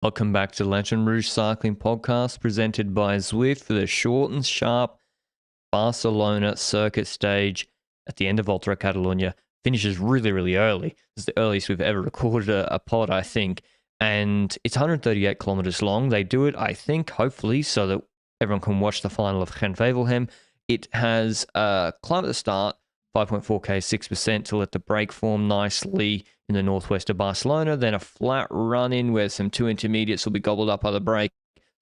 Welcome back to Lanterne Rouge Cycling Podcast presented by Zwift for the short and sharp Barcelona circuit stage at the end of Volta Catalunya. Finishes really, really early. It's the earliest we've ever recorded a pod, I think. And it's 138 kilometers long. They do it, I think, hopefully, so that everyone can watch the final of Gent-Wevelgem. It has a climb at the start, 5.4k, 6% to let the break form nicely in the northwest of Barcelona, then a flat run in where some two intermediates will be gobbled up by the break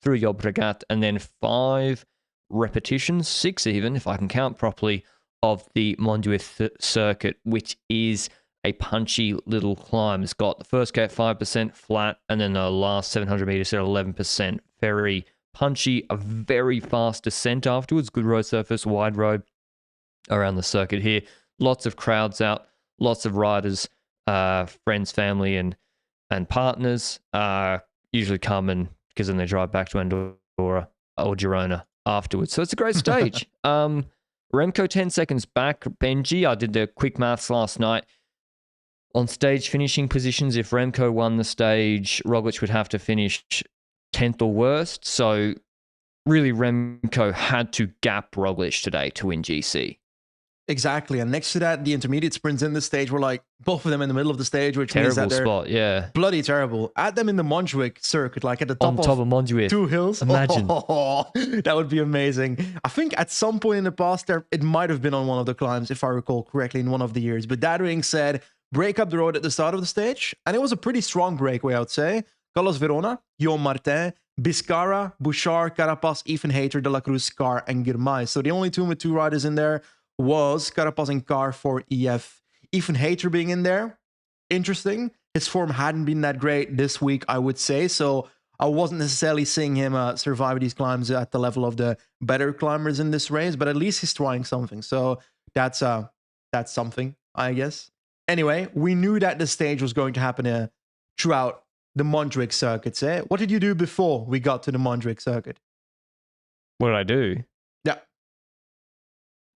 through Llobregat, and then 5 repetitions, 6 even, if I can count properly, of the Montjuïc circuit, which is a punchy little climb. It's got the first K at 5% flat, and then the last 700 meters at 11%. Very punchy, a very fast descent afterwards. Good road surface, wide road around the circuit here. Lots of crowds out, lots of riders, friends, family, and partners usually come, and because then they drive back to Andorra or Girona afterwards. So it's a great stage. Remco 10 seconds back. Benji, I did the quick maths last night. On stage finishing positions, if Remco won the stage, Roglic would have to finish 10th or worst. So really, Remco had to gap Roglic today to win GC. Exactly. And next to that, the intermediate sprints in the stage were like both of them in the middle of the stage, which means that they're spot, yeah. bloody terrible. Add them in the Montjuïc circuit, like at the top of Montjuïc. 2 hills. Imagine. That would be amazing. I think at some point in the past, it might have been on one of the climbs, if I recall correctly, in one of the years. But that being said, break up the road at the start of the stage. And it was a pretty strong breakaway, I would say. Carlos Verona, Guillaume Martin, Biscara, Bouchard, Carapaz, Ethan Hayter, De La Cruz, Carr, and Girmay. So the only two with 2 riders in there was Carapaz and Carr for EF. Ethan Hayter being in there, interesting. His form hadn't been that great this week, I would say. So I wasn't necessarily seeing him survive these climbs at the level of the better climbers in this race, but at least he's trying something. So that's something, I guess. Anyway, we knew that the stage was going to happen throughout the Montjuïc circuits. What did you do before we got to the Montjuïc circuit? What did I do? Yeah.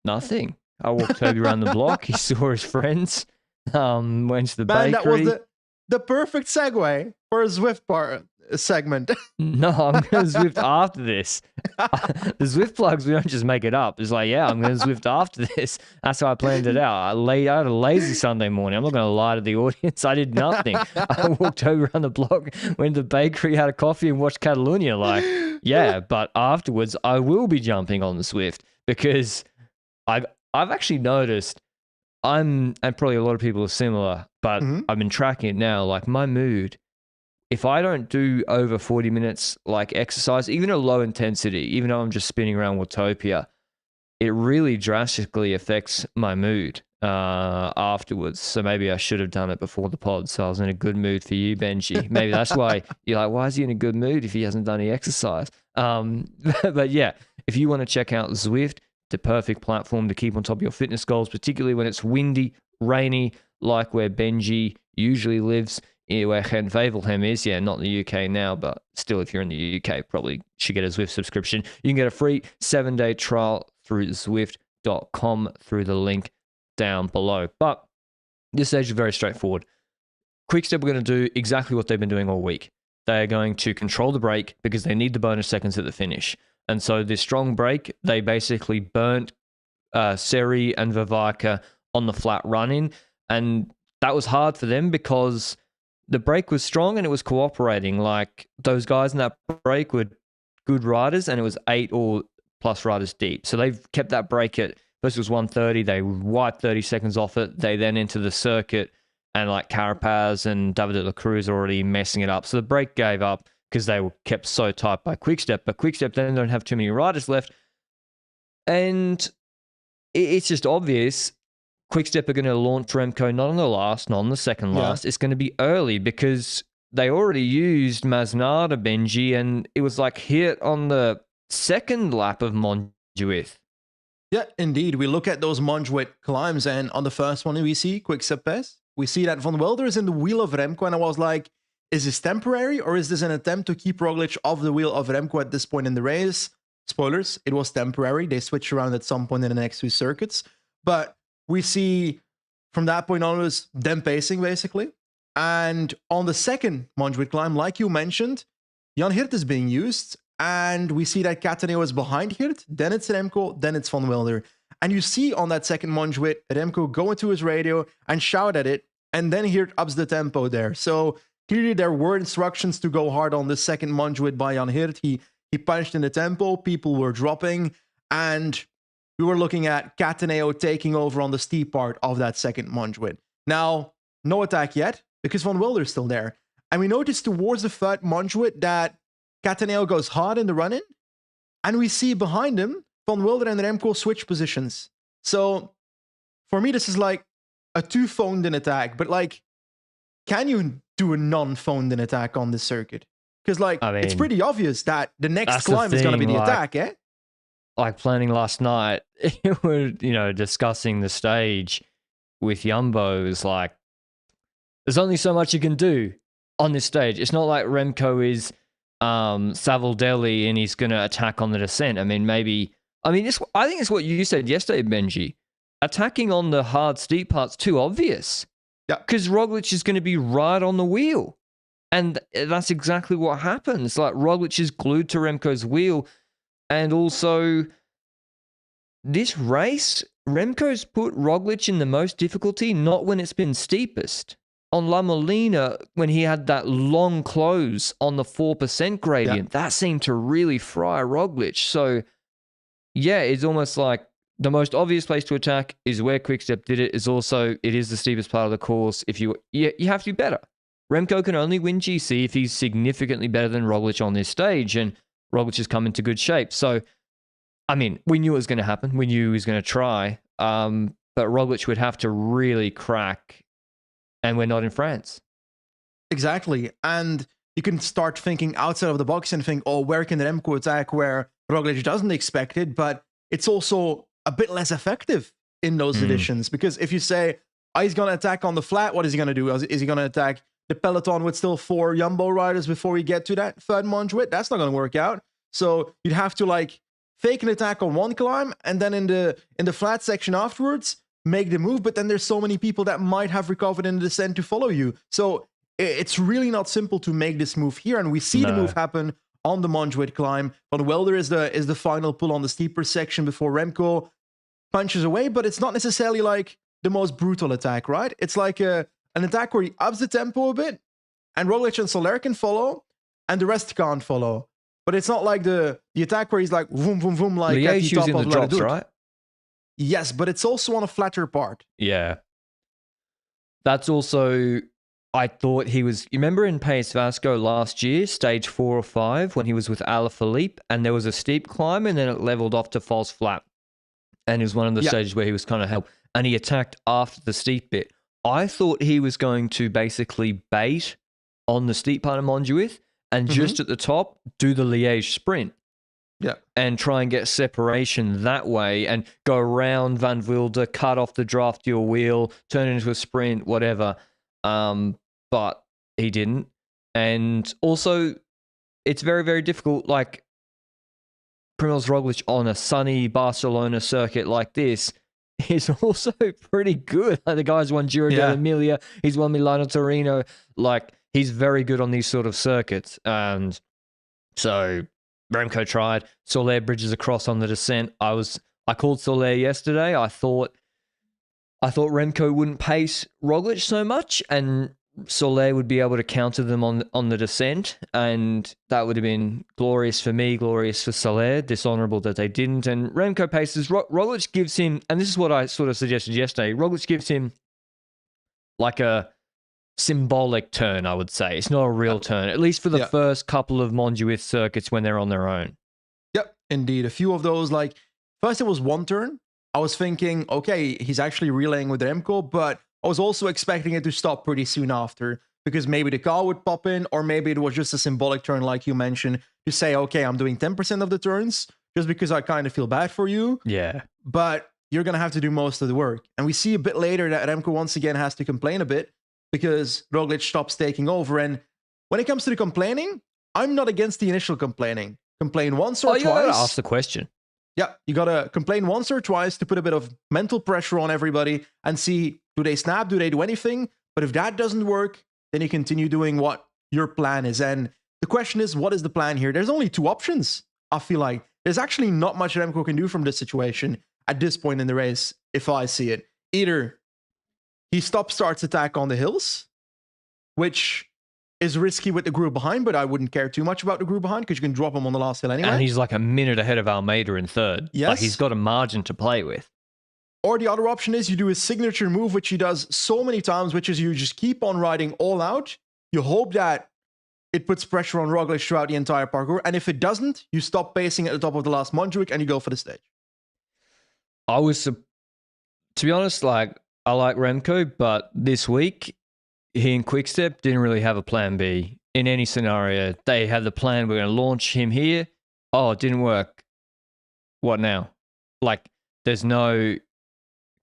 Nothing. I walked Toby around the block. He saw his friends. Went to the bakery. That was the perfect segue for a Zwift segment. No, I'm going to Zwift after this. The Zwift plugs, we don't just make it up. It's like, yeah, I'm going to Zwift after this. That's how I planned it out. I had a lazy Sunday morning. I'm not going to lie to the audience. I did nothing. I walked over around the block, went to the bakery, had a coffee, and watched Catalunya. Like, yeah, but afterwards, I will be jumping on the Zwift because I've actually noticed, and probably a lot of people are similar, but I've been tracking it now. Like my mood, if I don't do over 40 minutes like exercise, even a low intensity, even though I'm just spinning around Watopia, it really drastically affects my mood afterwards. So maybe I should have done it before the pod, so I was in a good mood for you, Benji. Maybe that's why you're like, why is he in a good mood if he hasn't done any exercise? But yeah, if you want to check out Zwift, the perfect platform to keep on top of your fitness goals, particularly when it's windy, rainy, like where Benji usually lives, where Gent-Wevelgem is. Yeah, not in the UK now, but still, if you're in the UK, probably should get a Zwift subscription. You can get a free 7-day trial through Zwift.com through the link down below. But this stage is very straightforward. Quickstep are going to do exactly what they've been doing all week. They are going to control the break because they need the bonus seconds at the finish. And so this strong break, they basically burnt Seri and Vavaka on the flat run-in. And that was hard for them because the break was strong and it was cooperating. Like those guys in that break were good riders and it was 8 or plus riders deep. So they've kept that break at, first it was 130, they wiped 30 seconds off it. They then enter the circuit and like Carapaz and David de la Cruz are already messing it up. So the break gave up because they were kept so tight by Quickstep. But Quickstep then don't have too many riders left. And it's just obvious Quickstep are going to launch Remco not on the last, not on the second last. It's going to be early because they already used Masnada, Benji, and it was like hit on the second lap of Montjuïc. Yeah, indeed. We look at those Montjuïc climbs, and on the first one we see Quickstep pass. We see that Van Welder is in the wheel of Remco, and I was like, is this temporary or is this an attempt to keep Roglic off the wheel of Remco at this point in the race? Spoilers, it was temporary. They switched around at some point in the next 2 circuits. But we see from that point onwards them pacing basically. And on the second Montjuic climb, like you mentioned, Jan Hirt is being used. And we see that Cataneo is behind Hirt. Then it's Remco. Then it's Van Wilder. And you see on that second Montjuic, Remco go into his radio and shout at it. And then Hirt ups the tempo there. So clearly there were instructions to go hard on the second Montjuic by Jan Hirt. He punched in the tempo. People were dropping. And we were looking at Cataneo taking over on the steep part of that second Montjuic. Now, no attack yet, because Van Wilder's still there. And we noticed towards the third Montjuic that Cataneo goes hard in the run-in. And we see behind him, Van Wilder and Remco switch positions. So, for me, this is like a two-phoned-in attack. But, like, can you do a non-phoned-in attack on this circuit? Because, like, I mean, it's pretty obvious that the next climb is going to be the attack, eh? Like planning last night, we're, discussing the stage with Jumbo is like, there's only so much you can do on this stage. It's not like Remco is Savoldelli and he's going to attack on the descent. I mean, I think it's what you said yesterday, Benji. Attacking on the hard, steep part's too obvious. Yeah. Because Roglic is going to be right on the wheel. And that's exactly what happens. Like, Roglic is glued to Remco's wheel. And also, this race, Remco's put Roglic in the most difficulty, not when it's been steepest. On La Molina, when he had that long close on the 4% gradient, that seemed to really fry Roglic. So, yeah, it's almost like the most obvious place to attack is where Quickstep did it. It is the steepest part of the course. If you have to be better. Remco can only win GC if he's significantly better than Roglic on this stage, and Roglic has come into good shape. So, I mean, we knew it was going to happen. We knew he was going to try. But Roglic would have to really crack, and we're not in France. Exactly. And you can start thinking outside of the box and think, oh, where can Remco attack where Roglic doesn't expect it? But it's also a bit less effective in those editions. Because if you say, oh, he's going to attack on the flat, what is he going to do? Is he going to attack the peloton with still 4 Jumbo riders before we get to that third Montjuic? That's not going to work out. So you'd have to like fake an attack on one climb and then in the flat section afterwards make the move. But then there's so many people that might have recovered in the descent to follow you. So it's really not simple to make this move here. And we see the move happen on the Montjuic climb. Van Wilder is the final pull on the steeper section before Remco punches away. But it's not necessarily like the most brutal attack, right? It's like an attack where he ups the tempo a bit, and Roglic and Soler can follow, and the rest can't follow. But it's not like the attack where he's like, vroom, vroom, vroom, like at the top of the drops, right? Yes, but it's also on a flatter part. Yeah. That's also, I thought he was, you remember in País Vasco last year, stage 4 or 5, when he was with Alaphilippe, and there was a steep climb, and then it leveled off to false flat. And it was one of the stages where he was kind of helped, and he attacked after the steep bit. I thought he was going to basically bait on the steep part of Montjuic and just at the top do the Liège sprint. Yeah. And try and get separation that way and go around Van Wilder, cut off the draft your wheel, turn it into a sprint, whatever. But he didn't. And also, it's very, very difficult. Like, Primož Roglic on a sunny Barcelona circuit like this is also pretty good. Like, the guy's won Giro d'Emilia. He's won Milano Torino. Like, he's very good on these sort of circuits. And so Remco tried. Soler bridges across on the descent. I called Soler yesterday. I thought Remco wouldn't pace Roglic so much, and Soler would be able to counter them on the descent, and that would have been glorious for me, glorious for Soler. Dishonourable that they didn't. And Remco paces. Roglic gives him, and this is what I sort of suggested yesterday. Roglic gives him like a symbolic turn, I would say. It's not a real turn, at least for the first couple of Montjuic circuits when they're on their own. Yep, indeed. A few of those, like, first it was one turn. I was thinking, okay, he's actually relaying with Remco, but I was also expecting it to stop pretty soon after, because maybe the car would pop in, or maybe it was just a symbolic turn, like you mentioned, to say, okay, I'm doing 10% of the turns, just because I kind of feel bad for you. Yeah. But you're going to have to do most of the work. And we see a bit later that Remco once again has to complain a bit, because Roglic stops taking over. And when it comes to the complaining, I'm not against the initial complaining. Complain once or twice. You gotta ask the question. Yeah, you got to complain once or twice to put a bit of mental pressure on everybody and see, do they snap? Do they do anything? But if that doesn't work, then you continue doing what your plan is. And the question is, what is the plan here? There's only two options. I feel like there's actually not much Remco can do from this situation at this point in the race, if I see it. Either he starts attack on the hills, which is risky with the group behind, but I wouldn't care too much about the group behind because you can drop him on the last hill anyway. And he's like a minute ahead of Almeida in third. Yes. Like he's got a margin to play with. Or the other option is you do his signature move, which he does so many times, which is you just keep on riding all out. You hope that it puts pressure on Roglic throughout the entire parkour. And if it doesn't, you stop pacing at the top of the last Montjuic and you go for the stage. To be honest, like I like Remco, but this week he and Quickstep didn't really have a plan B in any scenario. They had the plan, we're going to launch him here. Oh, it didn't work. What now? Like there's no...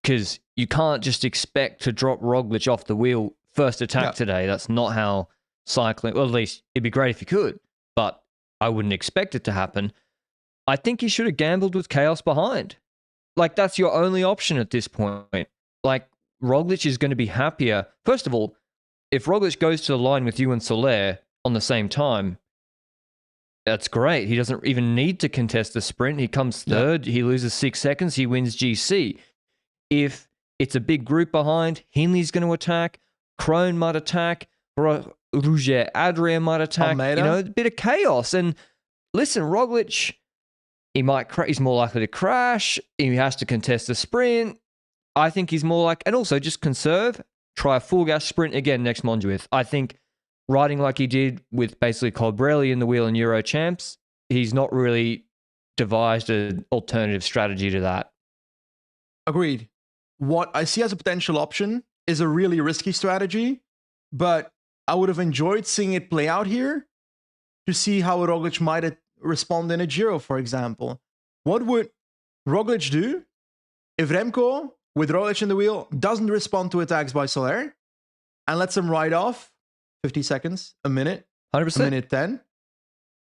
Because you can't just expect to drop Roglic off the wheel first attack today. That's not how cycling... Well, at least it'd be great if you could, but I wouldn't expect it to happen. I think he should have gambled with chaos behind. Like, that's your only option at this point. Like, Roglic is going to be happier. First of all, if Roglic goes to the line with you and Soler on the same time, that's great. He doesn't even need to contest the sprint. He comes third. He loses 6 seconds. He wins GC. If it's a big group behind, Hindley's going to attack, Krohn might attack, Rouge, Adrian might attack. Almeida. You know, a bit of chaos. And listen, Roglic, he's more likely to crash. He has to contest the sprint. I think he's more like, and also just conserve, try a full gas sprint again next Montjuic. I think riding like he did with basically Colbrelli in the wheel and Euro champs, he's not really devised an alternative strategy to that. Agreed. What I see as a potential option is a really risky strategy, but I would have enjoyed seeing it play out here to see how Roglic might respond in a Giro, for example. What would Roglic do if Remco, with Roglic in the wheel, doesn't respond to attacks by Soler and lets him ride off 50 seconds, a minute, 100%. a minute 10?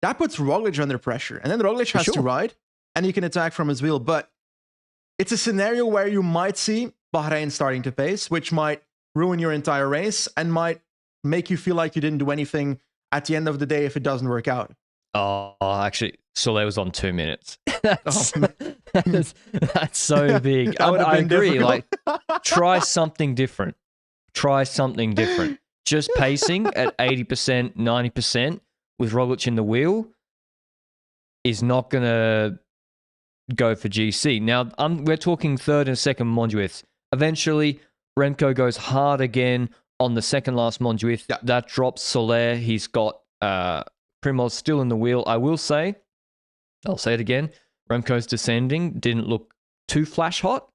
That puts Roglic under pressure. And then Roglic has to ride and he can attack from his wheel. But it's a scenario where you might see Bahrain starting to pace, which might ruin your entire race and might make you feel like you didn't do anything at the end of the day if it doesn't work out. Oh, actually, Soler was on 2 minutes. That's so big. I agree. Like, try something different. Just pacing at 80%, 90% with Roglic in the wheel is not going to go for GC. Now, we're talking third and second Montjuic. Eventually, Remco goes hard again on the second last Montjuic. Yeah. That drops Soler. He's got Primoz still in the wheel. I will say, I'll say it again, Remco's descending didn't look too flash hot,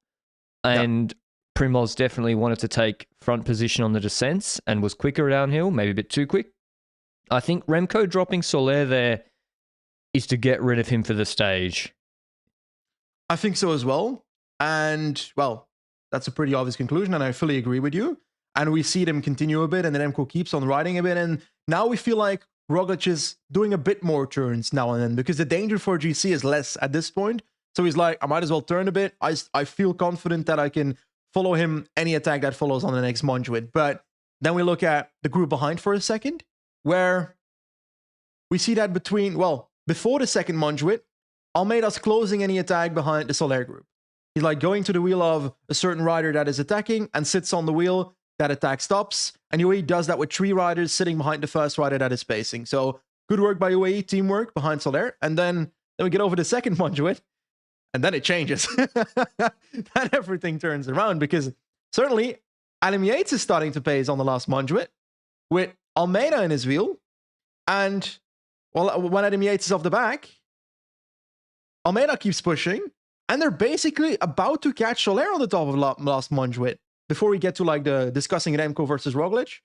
and Primoz definitely wanted to take front position on the descents and was quicker downhill, maybe a bit too quick. I think Remco dropping Soler there is to get rid of him for the stage. I think so as well. And, well, that's a pretty obvious conclusion, and I fully agree with you. And we see them continue a bit, and then Remco keeps on riding a bit. And now we feel like Roglic is doing a bit more turns now and then because the danger for GC is less at this point. So he's like, I might as well turn a bit. I feel confident that I can follow him any attack that follows on the next Montjuic. But then we look at the group behind for a second, where we see that before the second Montjuic, Almeida's closing any attack behind the Soler group. He's like going to the wheel of a certain rider that is attacking and sits on the wheel. That attack stops. And UAE does that with 3 riders sitting behind the first rider that is pacing. So good work by UAE, teamwork behind Soler. And then we get over the second Montjuic, and then it changes. Then everything turns around because certainly Adam Yates is starting to pace on the last Montjuic with Almeida in his wheel. And when Adam Yates is off the back, Almeida keeps pushing, and they're basically about to catch Soler on the top of last Montjuic. Before we get to like the discussing Remco versus Roglic,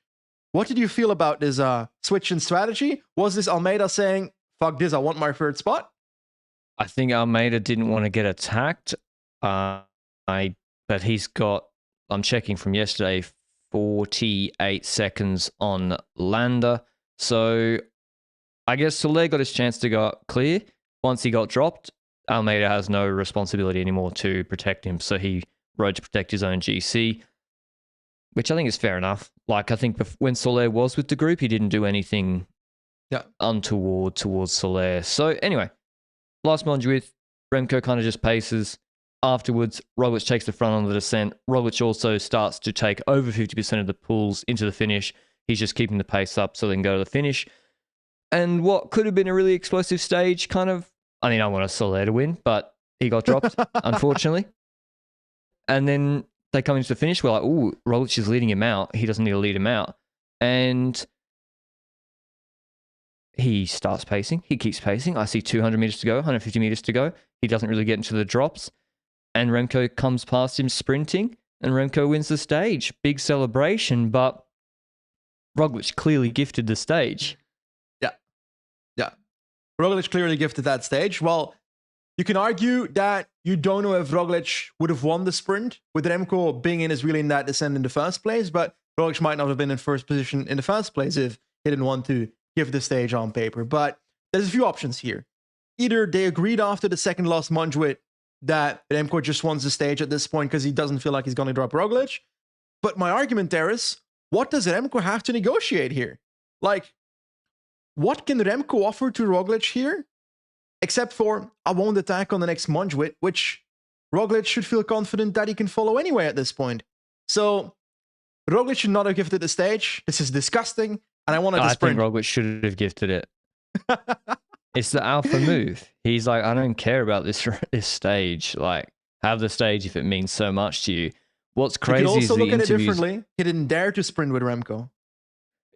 what did you feel about this switch in strategy? Was this Almeida saying, fuck this, I want my third spot? I think Almeida didn't want to get attacked. But he's got, I'm checking from yesterday, 48 seconds on Landa. So I guess Soler got his chance to go clear. Once he got dropped, Almeida has no responsibility anymore to protect him. So he rode to protect his own GC. which I think is fair enough. Like, I think when Soler was with the group, he didn't do anything untoward towards Soler. So anyway, last Montjuic, Remco kind of just paces. Afterwards, Roglic takes the front on the descent. Roglic also starts to take over 50% of the pulls into the finish. He's just keeping the pace up so they can go to the finish. And what could have been a really explosive stage, kind of, I mean, I want a Soler to win, but he got dropped, unfortunately. And then they come into the finish. We're like, ooh, Roglic is leading him out. He doesn't need to lead him out. And he starts pacing. He keeps pacing. I see 200 meters to go, 150 meters to go. He doesn't really get into the drops. And Remco comes past him sprinting, and Remco wins the stage. Big celebration, but Roglic clearly gifted the stage. Yeah. Roglic clearly gifted that stage. Well, you can argue that you don't know if Roglic would have won the sprint with Remco being in his wheel in that descent in the first place, but Roglic might not have been in first position in the first place if he didn't want to give the stage on paper. But there's a few options here. Either they agreed after the second last Montjuic that Remco just wants the stage at this point because he doesn't feel like he's going to drop Roglic. But my argument there is, what does Remco have to negotiate here? Like, what can Remco offer to Roglic here? Except for, I won't attack on the next Montjuic, which Roglic should feel confident that he can follow anyway at this point. So, Roglic should not have gifted the stage. This is disgusting, and I wanted to sprint. I think Roglic should have gifted it. It's the alpha move. He's like, I don't care about this stage. Like, have the stage if it means so much to you. What's crazy is the interviews. You can also look at it differently. He didn't dare to sprint with Remco.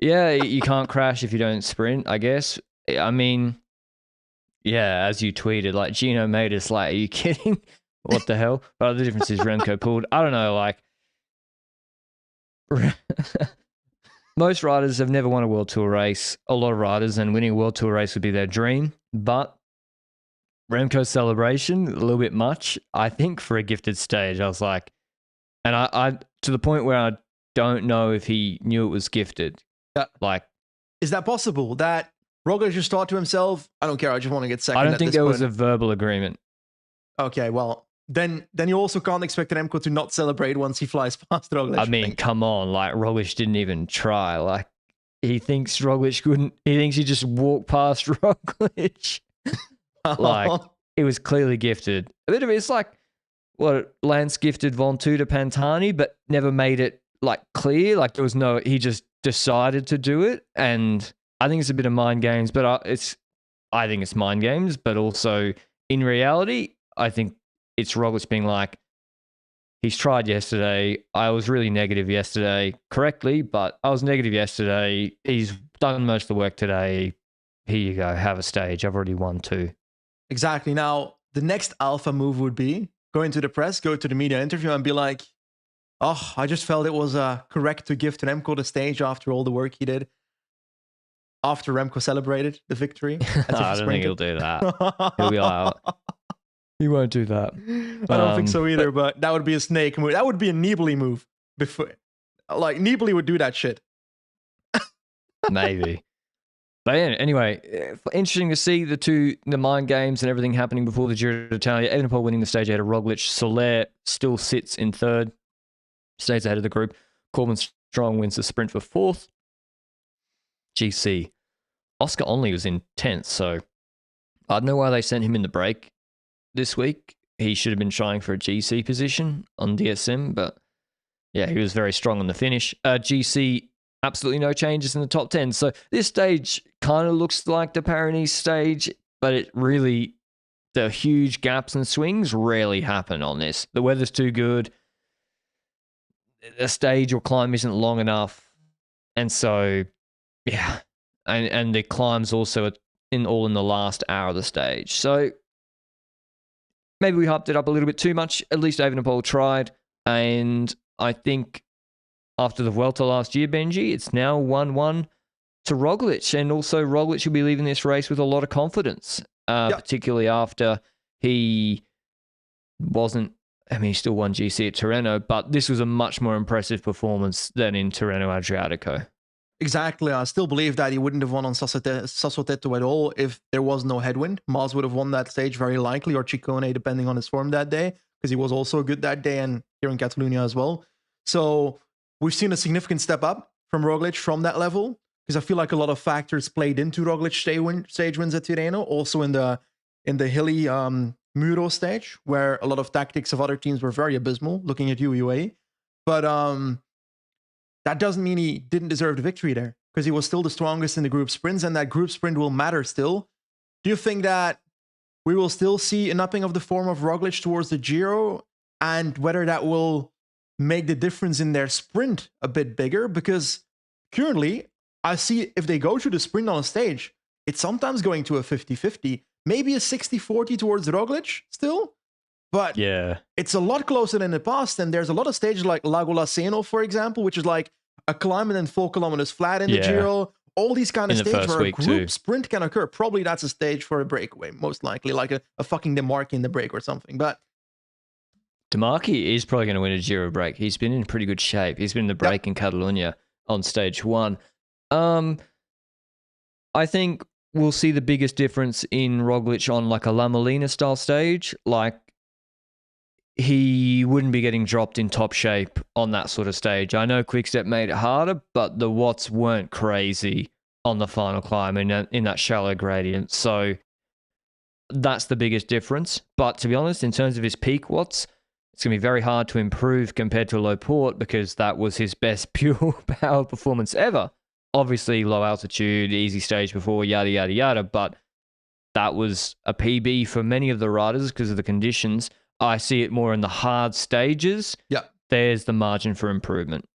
Yeah, you can't crash if you don't sprint, I guess. I mean, yeah, as you tweeted, like, Gino made us like, are you kidding? What the hell? But the difference is Remco pulled. I don't know, like, most riders have never won a World Tour race. A lot of riders, and winning a World Tour race would be their dream. But Remco's celebration, a little bit much, I think, for a gifted stage. I was like, and I to the point where I don't know if he knew it was gifted. Like, is that possible? That Roglic just thought to himself, I don't care, I just want to get second. I don't think there was a verbal agreement. Okay, well, then you also can't expect Remco to not celebrate once he flies past Roglic. I mean, come on, like, Roglic didn't even try. Like, he thinks Roglic couldn't, he thinks he just walked past Roglic. Like, it was clearly gifted. A bit of it's like what Lance gifted Ventoux to Pantani, but never made it like clear. Like, there was no, he just decided to do it. And I think it's a bit of mind games, but I think it's mind games, but also in reality, I think it's Roglic being like, he's tried yesterday. I was really negative yesterday, correctly, but I was negative yesterday. He's done most of the work today. Here you go. Have a stage. I've already won 2. Exactly. Now, the next alpha move would be go into the press, go to the media interview and be like, oh, I just felt it was correct to give to Remco the stage after all the work he did. After Remco celebrated the victory. I don't think he'll do that. He'll be like, he won't do that. I don't think so either, but that would be a snake move. That would be a Nibali move. Before, like, Nibali would do that shit. Maybe. But yeah, anyway, interesting to see the mind games and everything happening before the Giro d'Italia. Evenepoel winning the stage ahead of Roglic. Soler still sits in 3rd, stays ahead of the group. Corbin Strong wins the sprint for 4th. GC. Oscar Onley was in 10th, so I don't know why they sent him in the break this week. He should have been trying for a GC position on DSM, but yeah, he was very strong on the finish. GC, absolutely no changes in the top 10. So this stage kind of looks like the Paris stage, but it really, the huge gaps and swings rarely happen on this. The weather's too good. The stage or climb isn't long enough. And so, yeah. And the climbs also all in the last hour of the stage. So maybe we hyped it up a little bit too much. At least Evenepoel tried. And I think after the Vuelta last year, Benji, it's now 1-1 to Roglic. And also Roglic will be leaving this race with a lot of confidence, particularly after he wasn't, I mean, he still won GC at Tirreno, but this was a much more impressive performance than in Tirreno Adriatico. Exactly. I still believe that he wouldn't have won on Sassotetto at all if there was no headwind. Mars would have won that stage very likely, or Ciccone, depending on his form that day, because he was also good that day and here in Catalunya as well. So we've seen a significant step up from Roglic from that level, because I feel like a lot of factors played into Roglic stage wins at Tirreno, also in the hilly Muro stage, where a lot of tactics of other teams were very abysmal, looking at UAE. But that doesn't mean he didn't deserve the victory there, because he was still the strongest in the group sprints, and that group sprint will matter still. Do you think that we will still see an upping of the form of Roglic towards the Giro, and whether that will make the difference in their sprint a bit bigger? Because currently, I see if they go to the sprint on a stage, it's sometimes going to a 50-50, maybe a 60-40 towards Roglic still, but Yeah. it's a lot closer than in the past. And there's a lot of stages like Lago Laceno, for example, which is like a climb and then 4 kilometers flat in the Giro. All these kind of In the stages first where a week group too. sprint can occur. Probably that's a stage for a breakaway, most likely, like a fucking Demarchi in the break or something. But Demarchi is probably going to win a Giro break. He's been in pretty good shape. He's been in the break in Catalunya on stage 1. I think we'll see the biggest difference in Roglic on like a La Molina style stage. Like, he wouldn't be getting dropped in top shape on that sort of stage. I know Quickstep made it harder, but the watts weren't crazy on the final climb in that shallow gradient. So that's the biggest difference. But to be honest, in terms of his peak watts, it's going to be very hard to improve compared to Low-Port, because that was his best pure power performance ever. Obviously, low altitude, easy stage before, yada, yada, yada. But that was a PB for many of the riders because of the conditions. I see it more in the hard stages. yeah, There's the margin for improvement.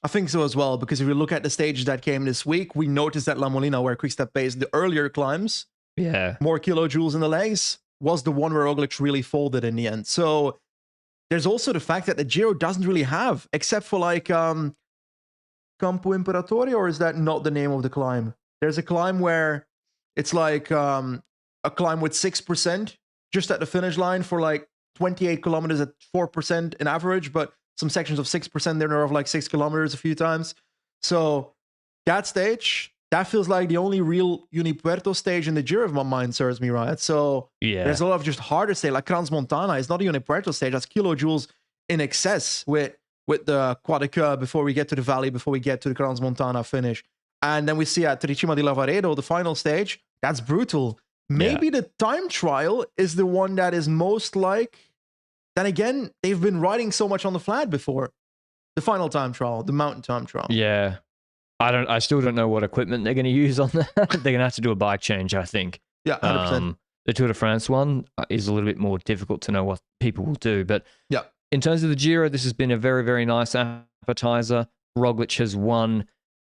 I think so as well, because if you look at the stages that came this week, we noticed that La Molina, where Quickstep paced the earlier climbs, Yeah. more kilojoules in the legs, was the one where Roglic really folded in the end. So there's also the fact that the Giro doesn't really have, except for like Campo Imperatore, or is that not the name of the climb? There's a climb where it's like a climb with 6% just at the finish line for like 28 kilometers at 4% in average, but some sections of 6% there are of like 6 kilometers a few times. So that stage, that feels like the only real Unipuerto stage in the Giro, if my mind serves me right. So there's a lot of just harder stage, like Crans-Montana. It's not a Unipuerto stage. That's kilojoules in excess with the Quadrica before we get to the valley, before we get to the Crans-Montana finish. And then we see at Tricima di Lavaredo, the final stage, that's brutal. Maybe the time trial is the one that is most like. Then again, they've been riding so much on the flat before. The final time trial, the mountain time trial. Yeah. I still don't know what equipment they're going to use on that. They're going to have to do a bike change, I think. Yeah, 100%. The Tour de France one is a little bit more difficult to know what people will do. But yeah, in terms of the Giro, this has been a very, very nice appetizer. Roglic has won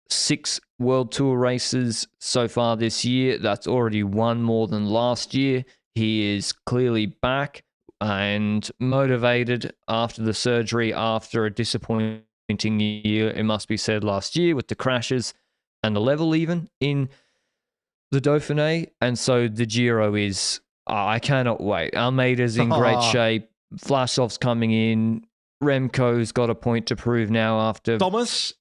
6 World Tour races so far this year. That's already one more than last year. He is clearly back and motivated after the surgery, after a disappointing year, it must be said, last year with the crashes and the level even in the Dauphiné. And so the Giro is, I cannot wait. Almeida's in great shape. Vlasov's coming in. Remco's got a point to prove now after Thomas,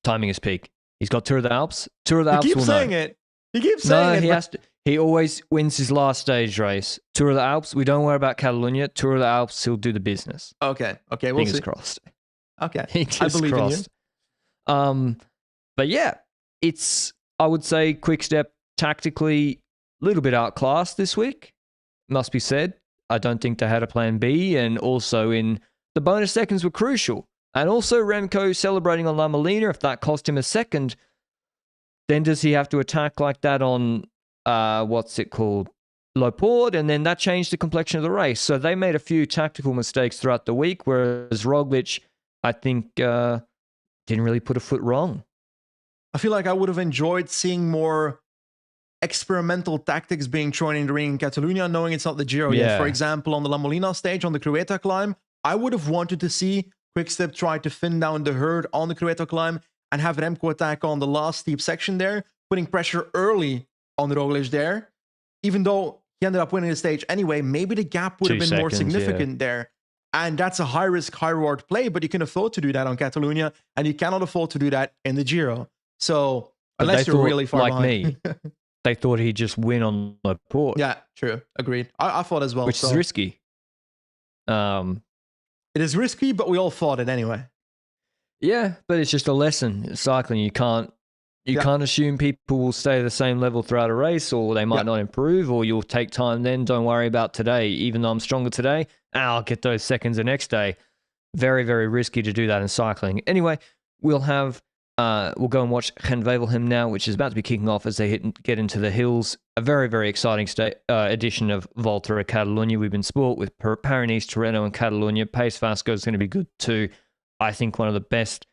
timing his peak. He's got Tour of the Alps. Tour of the Alps. He keeps saying it. He keeps saying it. He has to. He always wins his last stage race. Tour of the Alps. We don't worry about Catalunya. Tour of the Alps. He'll do the business. Okay. We'll Fingers see. crossed. Okay. I believe crossed. In you. But yeah, I would say Quickstep tactically a little bit outclassed this week. Must be said. I don't think they had a plan B, and also in the bonus seconds were crucial. And also Remco celebrating on La Molina. If that cost him a second, then does he have to attack like that on what's it called? Low-Port, and then that changed the complexion of the race. So they made a few tactical mistakes throughout the week, whereas Roglic, I think, didn't really put a foot wrong. I feel like I would have enjoyed seeing more experimental tactics being thrown in the ring in Catalunya, knowing it's not the Giro yet. For example, on the La Molina stage, on the Crueta climb, I would have wanted to see Quickstep try to thin down the herd on the Crueta climb and have Remco attack on the last steep section there, putting pressure early on Roglic there. Even though he ended up winning the stage anyway, maybe the gap would have been more significant there. And that's a high-risk, high-reward play, but you can afford to do that on Catalunya, and you cannot afford to do that in the Giro. So, unless you're really far like behind. me, they thought he'd just win on the port. Yeah, true. Agreed. I thought as well. Which is risky. It is risky, but we all fought it anyway. Yeah, but it's just a lesson. It's cycling, you can't assume people will stay the same level throughout a race, or they might not improve, or you'll take time then. Don't worry about today. Even though I'm stronger today, I'll get those seconds the next day. Very, very risky to do that in cycling. Anyway, we'll go and watch Gent Wevelgem now, which is about to be kicking off as they get into the hills. A very, very exciting edition of Volta Catalunya. We've been sport with Paris-Nice, Tirreno, and Catalunya. Pace Vasco is going to be good too. I think one of the best.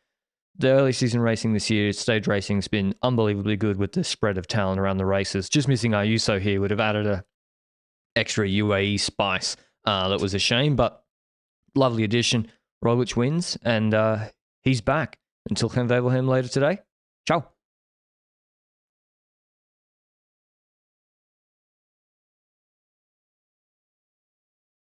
The early season racing this year, stage racing, has been unbelievably good with the spread of talent around the races. Just missing Ayuso here would have added a extra UAE spice. That was a shame, but lovely addition. Roglic wins, and he's back. Until Gent Wevelgem later today. Ciao.